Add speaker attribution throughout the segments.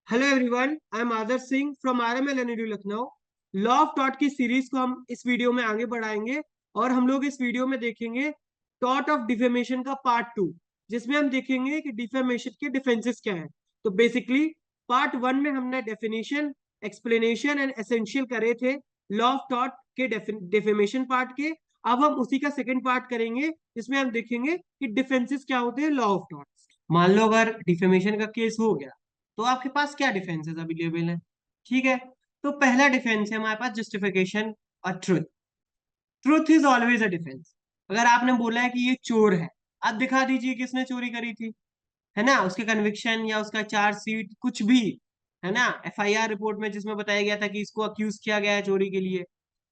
Speaker 1: Hello everyone, I am Adarsh Singh from RML NLU Lucknow. Law of टॉट की series को हम इस वीडियो में आगे बढ़ाएंगे और हम लोग इस वीडियो में देखेंगे टॉट ऑफ डिफेमेशन का पार्ट 2, जिसमें हम देखेंगे कि डिफेमेशन के डिफेंसेस क्या है। तो बेसिकली पार्ट 1 में हमने डेफिनेशन, एक्सप्लेनेशन एंड एसेंशियल करे थे लॉ ऑफ टॉट के डिफेमेशन पार्ट के। अब हम उसी का सेकेंड पार्ट करेंगे, जिसमें हम देखेंगे कि डिफेंसेस क्या होते हैं लॉ ऑफ टॉट। मान लो अगर डिफेमेशन का केस हो गया तो आपके पास क्या डिफेंसेस अवेलेबल है। ठीक है, तो पहला डिफेंस है हमारे पास जस्टिफिकेशन और truth. Truth is always a defence. अगर आपने बोला है कि ये चोर है, आप दिखा दीजिए किसने चोरी करी थी, है ना, उसके कन्विक्शन या उसका चार्जशीट कुछ भी, है ना, एफआईआर रिपोर्ट में जिसमें बताया गया था कि इसको अक्यूज किया गया है चोरी के लिए।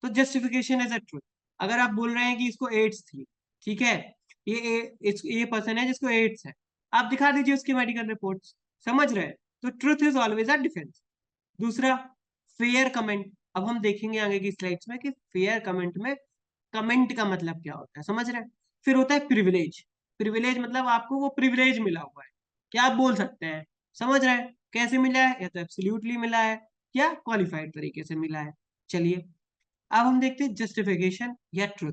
Speaker 1: तो जस्टिफिकेशन इज अ ट्रुथ। अगर आप बोल रहे हैं कि इसको एड्स थी, ठीक है, ये पर्सन है जिसको एड्स है, आप दिखा दीजिए उसकी मेडिकल रिपोर्ट्स। समझ रहे हैं? तो truth is always a defence. दूसरा, फेयर कमेंट। अब हम देखेंगे आगे की स्लाइड्स में कि फेयर कमेंट में कमेंट का मतलब क्या होता है, समझ रहे हैं? फिर होता है प्रिविलेज। प्रिविलेज मतलब आपको वो प्रिविलेज मिला हुआ है, क्या आप बोल सकते हैं। समझ रहे हैं? कैसे मिला है, या तो एब्सोल्युटली मिला है या क्वालिफाइड तरीके से मिला है। चलिए, अब हम देखते हैं जस्टिफिकेशन या ट्रुथ।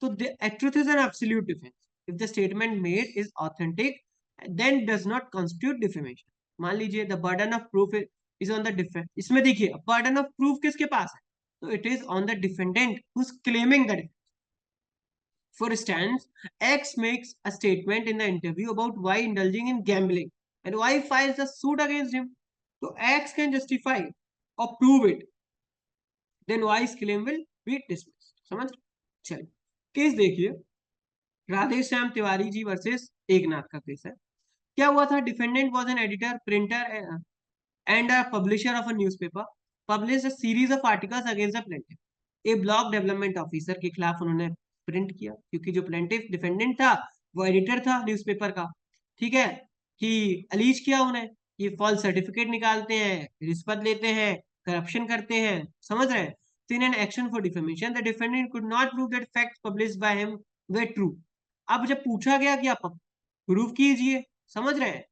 Speaker 1: तो truth is an absolute defence if the statement made is authentic, then does not constitute defamation. मान लीजिए the burden of proof is on the defence. इसमें देखिए बर्डन ऑफ प्रूफ किसके पास है, तो it is on the defendant who is claiming the. For instance, X makes a statement in the interview about why indulging in gambling and Y files a suit against him. So X can justify or prove it, then Y's claim will be dismissed. समझ? चलिए, case देखिए, Radhe Shyam Tiwari ji versus Eknath का case है। क्या हुआ था? Defendant was an editor, printer and a publisher of a newspaper published a series of articles against the plaintiff. A block development officer के खिलाफ उन्होंने प्रिंट किया, क्योंकि जो प्लेंटिफ डिफेंडेंट था वो एडिटर था न्यूज़पेपर का। ठीक है, कि अलीज किया उन्हें, ये फॉल्स सर्टिफिकेट निकालते हैं, रिश्वत लेते हैं, करप्शन करते हैं। समझ रहे हैं? तो in an action for defamation the defendant could not prove that facts published by him way true. अब जब पूछा गया कि आप प्रूव कीजिए, समझ रहे हैं,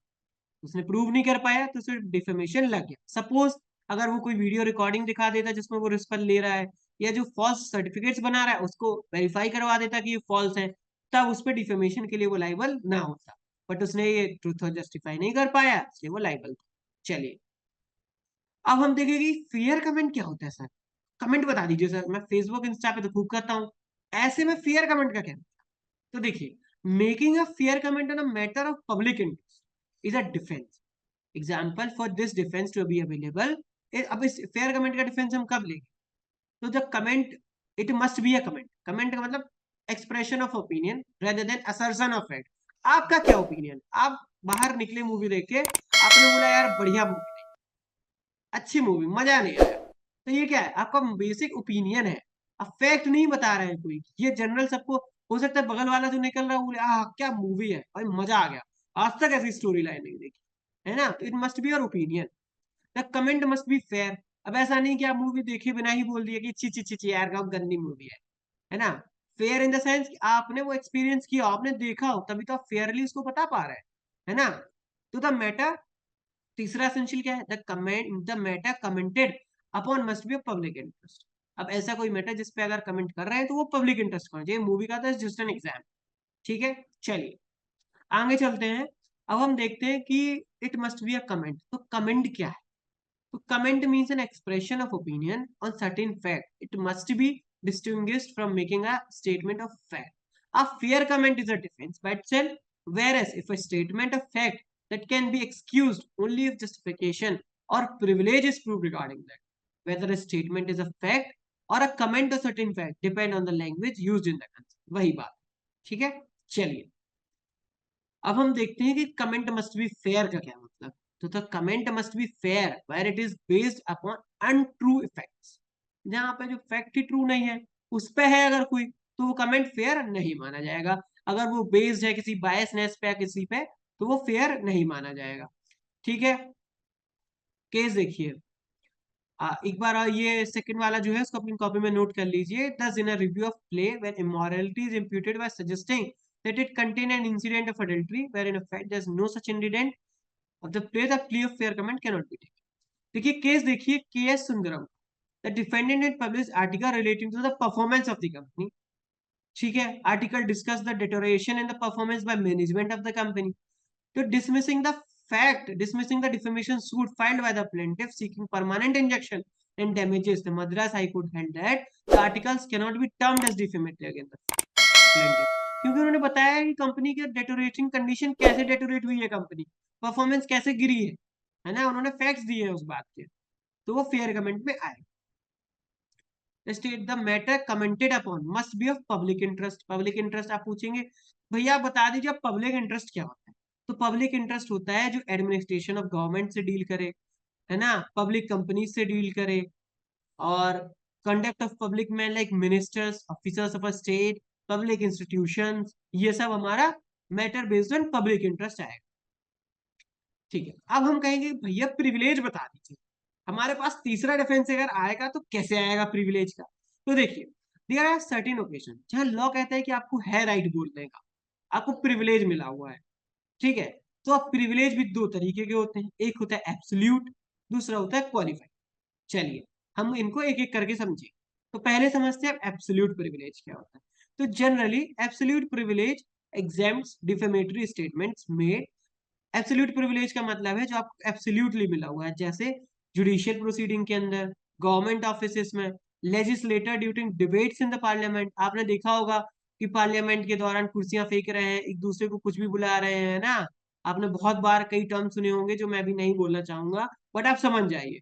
Speaker 1: उसने प्रूव नहीं कर पाया तो उसे डिफेमेशन लग गया। सपोज अगर वो कोई वीडियो रिकॉर्डिंग दिखा देता जिसमें वो रिश्वत ले रहा है, या जो फॉल्स सर्टिफिकेट्स बना रहा है उसको वेरीफाई करवा देता कि ये फॉल्स है, तब उस पर डिफेमेशन के लिए वो लाइबल ना होता। बट उसने ये ट्रूथ जस्टिफाई नहीं कर पाया, इसलिए वो लाइबल था। चलिए, अब हम देखेंगे कि फेयर कमेंट क्या होता है। सर कमेंट बता दीजिए। सर मैं फेसबुक इंस्टा पे तो खूब करता हूँ, ऐसे में फेयर कमेंट का क्या? तो देखिए, making a fair comment on a matter of public interest is a defence. Example for this defence to be available. अब इस फेयर कमेंट का डिफेंस हम कब लेंगे? तो जब comment, it must be a comment. Comment का मतलब expression of opinion rather than assertion of fact. आपका क्या ओपिनियन? आप बाहर निकले मूवी देख के, आपने बोला यार बढ़िया मूवी, अच्छी मूवी, मजा नहीं आया, तो ये क्या है? आपका बेसिक ओपिनियन है। अब फैक्ट नहीं बता रहे हैं कोई, ये जनरल सबको हो सकता है, बगल वाला जो निकल रहा है बोले क्या मूवी है भाई, मजा आ गया, आज तक ऐसी स्टोरी लाइन नहीं देखी, है ना। तो it must be your opinion. The comment must be fair. अब ऐसा नहीं कि आप मूवी देखे बिना ही बोल दिए कि ची ची ची ची यार क्या गंदी मूवी है ना। फेयर इन द सेंस कि आपने वो एक्सपीरियंस किया, आपने देखा हो, तभी तो आप फेयरली उसको बता पा रहे हैं, है ना। तो द मैटर, तीसरा एसेंशियल क्या है? The matter commented upon must be public interest. अब ऐसा कोई मैटर जिस पे अगर कमेंट कर रहे हैं तो वो पब्लिक इंटरेस्ट होना चाहिए। मूवी का तो जस्ट एन एग्जाम। ठीक है, चलिए आगे चलते हैं। अब हम देखते हैं कि it must be a comment. तो कमेंट क्या है? तो comment means an expression of opinion on certain fact. It must be distinguished from making a statement of fact. A fair comment is a defense by itself, whereas if a statement of fact that can be excused only if justification or privilege is proved regarding that. Whether a statement is a fact or a comment of certain fact depend on the language used in the answer. वही बात, ठीक है। चलिए, अब हम देखते हैं कि कमेंट मस्ट बी फेयर का क्या मतलब। तो the comment must be fair where it is based upon untrue effects. जहां पे जो फैक्ट ही ट्रू नहीं है, उस पे है अगर कोई, तो वो कमेंट फेयर नहीं माना जाएगा। अगर वो बेस्ड है किसी बायसनेस पे या किसी पे, तो वो फेयर नहीं माना जाएगा। ठीक है, केस देखिए, एक बार ये सेकंड वाला जो है उसको अपनी कॉपी में नोट कर लीजिए। This in a review of play when immorality is imputed by suggesting that it contain an incident of adultery wherein in fact there is no such incident, of the place of plea of fair comment cannot be taken. देखिए case देखिए KS Sundaram, the defendant had published article relating to the performance of the company. ठीक है, article discuss the deterioration in the performance by management of the company. तो dismissing the defamation suit filed by the plaintiff seeking permanent injunction and damages, the Madras High Court held that the articles cannot be termed as defamatory against the plaintiff, क्योंकि उन्होंने बताया कि company की deteriorating condition कैसे deteriorate हुई है, company performance कैसे गिरी है ना, उन्होंने फैक्ट्स दिए हैं उस बात के, तो वो फेयर कमेंट में आए. State the matter commented upon must be of public interest. Public interest आप पूछेंगे भैया बता दीजिए पब्लिक इंटरेस्ट क्या होता है. तो पब्लिक इंटरेस्ट होता है जो एडमिनिस्ट्रेशन ऑफ गवर्नमेंट से डील करे, है ना, पब्लिक कंपनी से डील करे, और conduct of public man like ministers, officers of a state, public institutions, ये सब हमारा matter based on public interest आएगा. ठीक है, अब हम कहेंगे भैया प्रिविलेज बता दीजिए. हमारे पास तीसरा डिफेंस अगर आएगा तो कैसे आएगा प्रिविलेज का. तो देखिए देयर आर सर्टेन ओकेजन जहां लॉ कहता है कि आपको है राइट बोलने का, आपको प्रिविलेज मिला हुआ है. ठीक है, तो अब प्रिविलेज भी दो तरीके के होते हैं, एक होता है एब्सोल्यूट, दूसरा होता है क्वालिफाइड. चलिए हम इनको एक एक करके समझिए. तो पहले समझते हैं एब्सोल्यूट प्रिविलेज क्या होता है. तो generally absolute privilege exempts defamatory statements made. Absolute privilege का मतलब है जो आपको एब्सोल्यूटली मिला हुआ है, जैसे जुडिशियल प्रोसीडिंग के अंदर, गवर्नमेंट ऑफिस में, legislator during debates in the parliament. आपने देखा होगा कि पार्लियामेंट के दौरान कुर्सियां फेंक रहे हैं, एक दूसरे को कुछ भी बुला रहे हैं ना. आपने बहुत बार कई टर्म सुने होंगे जो मैं भी नहीं बोलना चाहूंगा, बट आप समझ जाइए.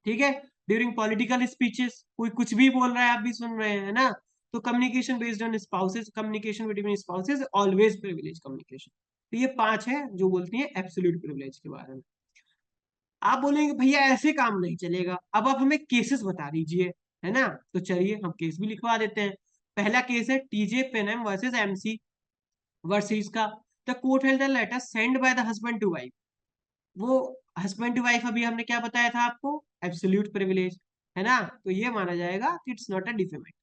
Speaker 1: ठीक है, ड्यूरिंग पॉलिटिकल स्पीचेस कोई कुछ भी बोल रहा है, आप भी सुन रहे हैं ना. तो communication based on spouses, communication between spouses always privilege communication. तो ये 5 है जो बोलती है एब्सोल्यूट प्रिविलेज के बारे में. आप बोलेंगे भैया ऐसे काम नहीं चलेगा, अब आप हमें केसेस बता दीजिए, है ना. तो चलिए हम केस भी लिखवा देते हैं. पहला केस है TJ Ponnen versus MC Varghese का. The court held the letter send by the husband to wife. वो हस्बैंड टू वाइफ अभी हमने क्या बताया था आपको, एब्सोल्यूट प्रिविलेज, है ना. तो ये माना जाएगा कि इट्स नॉट अ डिफेमेट.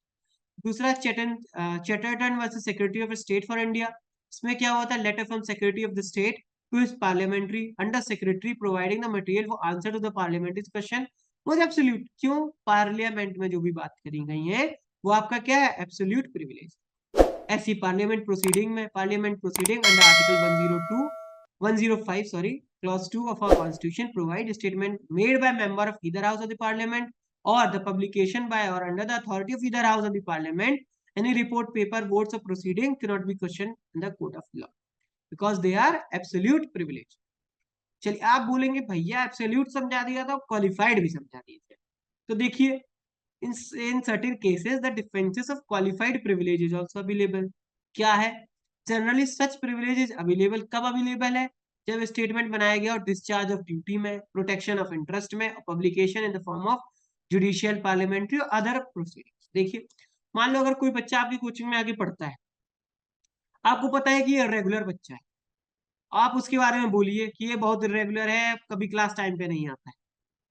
Speaker 1: दूसरा Chatterton versus secretary of state for India. इसमें क्या होता है, letter from secretary of the state to his parliamentary under secretary providing the material for answer to the parliamentary question was absolute. क्यों, parliament में जो भी बात करी गई है वो आपका क्या है, एब्सोल्यूट प्रिविलेज. ऐसी पार्लियामेंट प्रोसीडिंग में, parliament proceeding under article 105 sorry clause 2 of our constitution provide statement made by member of either house of the parliament or the publication by or under the authority of either house of the parliament, any report paper votes of proceeding cannot be questioned in the court of law because they are absolute privilege. चलिए आप बोलेंगे भैया absolute समझा दिया था, qualified भी समझा दिया. तो देखिए in certain cases the defenses of qualified privilege is also available. क्या है, generally such privilege is available. कब अवेलेबल है, जब स्टेटमेंट बनाया गया और डिस्चार्ज ऑफ ड्यूटी में, प्रोटेक्शन ऑफ इंटरेस्ट में, publication in the form of judicial parliamentary और अदर प्रोसीडिंग्स. देखिए मान लो अगर कोई बच्चा आपकी कोचिंग में आगे पढ़ता है, आपको पता है कि ये रेगुलर बच्चा है, आप उसके बारे में बोलिए कि ये बहुत इरेगुलर है, कभी क्लास टाइम पे नहीं आता है.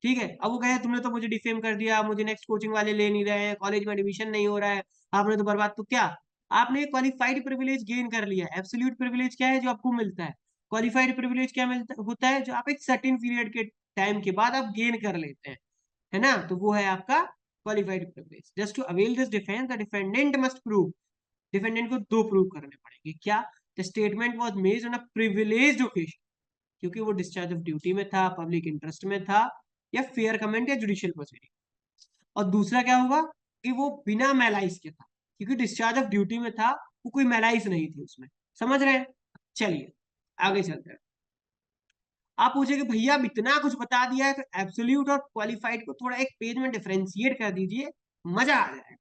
Speaker 1: ठीक है, अब वो कहे तुमने तो मुझे डिफेम कर दिया, मुझे नेक्स्ट कोचिंग वाले ले नहीं रहे हैं, कॉलेज में एडमिशन नहीं हो रहा है, आपने तो बर्बाद. तो क्या आपने क्वालिफाइड प्रिविलेज गेन कर लिया. एब्सोल्यूट प्रिविलेज क्या है जो आपको मिलता है, क्वालिफाइड प्रिविलेज क्या मिलता होता है जो आप एक सर्टेन पीरियड के टाइम के बाद आप गेन कर लेते हैं, है ना. तो वो है आपका qualified privilege. Just to avail this defence the defendant must prove, defendant को 2 प्रूव करने पड़ेंगे. क्या, the statement was made on a privileged occasion, क्योंकि वो डिस्चार्ज ऑफ ड्यूटी में था, पब्लिक इंटरेस्ट में था, या फेयर कमेंट या जुडिशियल प्रोसीडिंग. और दूसरा क्या होगा कि वो बिना मैलाइस के था, क्योंकि डिस्चार्ज ऑफ ड्यूटी में था, वो कोई मैलाइस नहीं थी उसमें. समझ रहे हैं. चलिए आगे चलते हैं. आप पूछे कि भैया अब इतना कुछ बता दिया है तो एब्सोल्यूट और क्वालिफाइड को थोड़ा एक पेज में डिफरेंशिएट कर दीजिए, मजा आ जाएगा.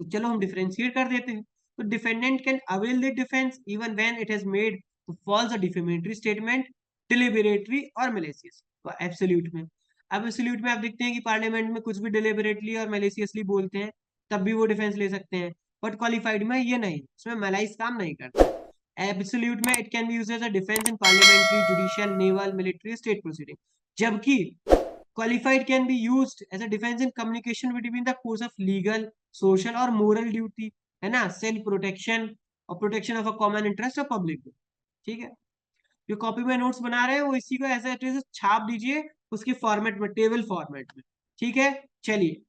Speaker 1: तो चलो हम डिफरेंशिएट कर देते हैं. तो defendant can avail the defence even when it has made false और डिफेमेटरी स्टेटमेंट, डिलिबरेटरी और मैलिशियस. तो एब्सोल्यूट में, अब एब्सोल्यूट में आप देखते हैं कि पार्लियामेंट में कुछ भी डिलिबरेटली और मैलिशियसली बोलते हैं तब भी वो डिफेंस ले सकते हैं, बट क्वालिफाइड में ये नहीं, उसमें मैलाइस काम नहीं करता. एब्सोल्यूट में it can be used as a defence in parliamentary, judicial, naval, military, state proceeding. जबकि qualified can be used as a defence in communication between the course of legal, social और मोरल ड्यूटी, है ना, self protection और protection of a common interest of public. ठीक है, जो copy में notes बना रहे हैं वो इसी को ऐसे ऐसे छाप दीजिए उसके फॉर्मेट में, टेबल फॉर्मेट में। ठीक है, चलिए।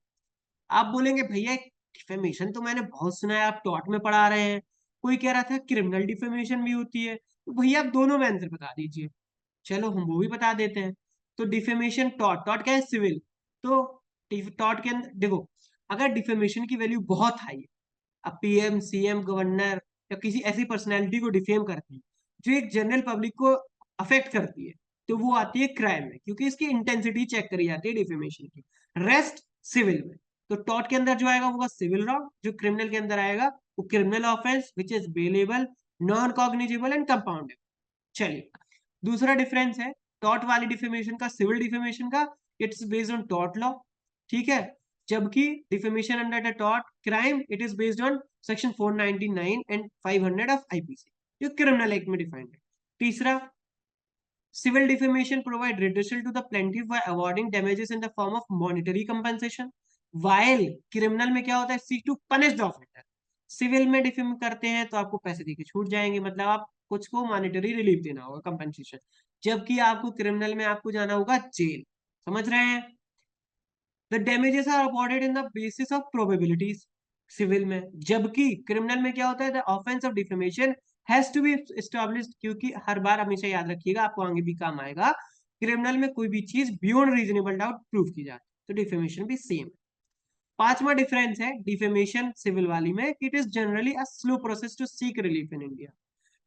Speaker 1: आप बोलेंगे भैया डिफेमेशन तो मैंने बहुत सुना है, आप टॉट में पढ़ा रहे हैं, कोई कह रहा था क्रिमिनल डिफेमेशन भी होती है, तो भैया आप दोनों में आंसर बता दीजिए। चलो हम वो भी बता देते हैं। तो डिफेमेशन टॉट, टॉट क्या है, सिविल। तो टॉट के अंदर देखो, अगर डिफेमेशन की वैल्यू बहुत हाई है, अब पीएम सीएम गवर्नर या किसी ऐसी पर्सनैलिटी को डिफेम करती है जो एक जनरल पब्लिक को अफेक्ट करती है, तो वो आती है क्राइम में, क्योंकि इसकी इंटेंसिटी चेक करी जाती है डिफेमेशन की। रेस्ट सिविल में। तो टॉट के अंदर जो आएगा वो सिविल रॉन्ग, जो क्रिमिनल के अंदर आएगा वो criminal offence which is bailable, non cognizable and compoundable. चलिए, दूसरा डिफरेंस है टॉट वाली डिफेमेशन का सिविल डिफेमेशन का, it's based on taught law. ठीक है, जबकि defamation under the taught crime it is based on section 499 and 500 of IPC, जो क्रिमिनल एक्ट में डिफाइंड है। तीसरा, civil defamation provide redressal to the plaintiff by awarding damages in the form of monetary compensation, while criminal में क्या होता है, seek to punish the offender। Civil में defame करते हैं तो आपको पैसे देके छूट जाएंगे, मतलब आप कुछ को मॉनेटरी रिलीफ देना होगा, कंपनसेशन, जबकि आपको क्रिमिनल में आपको जाना होगा जेल। समझ रहे हैं? The damages are awarded in the basis of probabilities civil में, जबकि क्रिमिनल में क्या होता है, the offence of defamation has to be established, क्योंकि हर बार हमेशा याद रखिएगा, आपको आगे भी काम आएगा, क्रिमिनल में कोई भी चीज बियॉन्ड रीजनेबल डाउट प्रूव की जाती है, तो डिफेमेशन भी सेम है। पांचवा डिफरेंस है डिफेमेशन सिविल वाली में, it is generally a slow process to seek relief in India,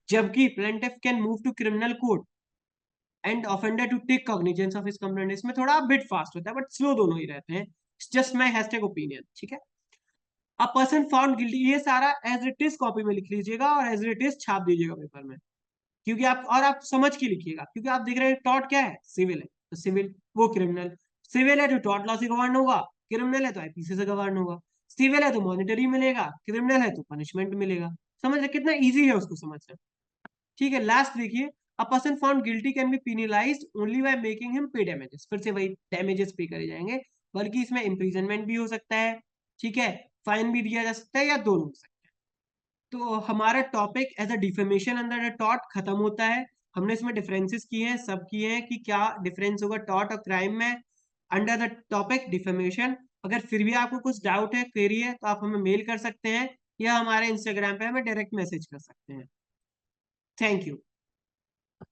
Speaker 1: जबकि plaintiff can move to criminal court and offender to take cognizance of his complaint. इसमें थोड़ा बिट फास्ट होता है, बट स्लो दोनों ही रहते हैं। Just my hashtag opinion. ठीक है, अ पर्सन फाउंड गिल्टी, ये सारा एज इट इज कॉपी में लिख लीजिएगा और एज इट इज छाप दीजिएगा पेपर में, क्योंकि आप, और आप समझ के लिखिएगा, क्योंकि आप देख रहे हैं टॉट क्या है, सिविल है, तो सिविल वो क्रिमिनल, सिविल है तो टॉट लॉ से गवर्न होगा, क्रिमिनल है तो आईपीसी से गवर्न होगा, सिविल है तो मॉनिटरी मिलेगा, क्रिमिनल है तो पनिशमेंट मिलेगा। समझ रहे कितना इजी है उसको समझना? ठीक है, लास्ट देखिए, a person found guilty can be penalised only by making him pay damages, फिर से वही डैमेजेस पे करे जाएंगे, बल्कि इसमें इम्प्रिजनमेंट भी हो सकता है, ठीक है, फाइन भी दिया जा सकता है, या दोनों हो सकता है। तो हमारा topic as a defamation under the टॉट खत्म होता है। हमने इसमें डिफरेंसेस किए हैं, सब किए हैं कि क्या डिफरेंस होगा टॉट और क्राइम में अंडर द टॉपिक डिफेमेशन। अगर फिर भी आपको कुछ डाउट है, क्वेरी है, तो आप हमें मेल कर सकते हैं या हमारे इंस्टाग्राम पे हमें डायरेक्ट मैसेज कर सकते हैं। Thank you.